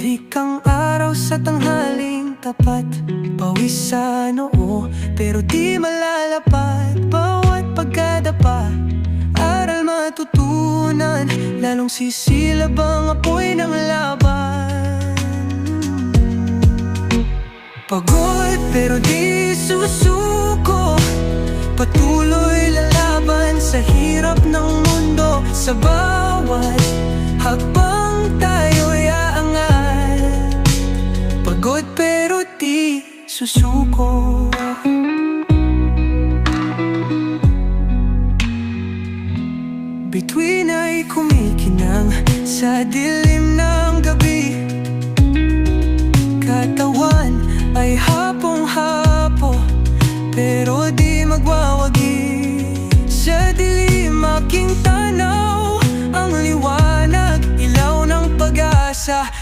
Tirik ang araw sa tanghaling tapat, pawis sa noo pero di malalapat. Bawat pagkadapa, aral matutunan, lalong sisilab ang apoy ng laban. Pagod pero di susuko, patuloy lalaban sa hirap ng mundo. Sa bawat hakbang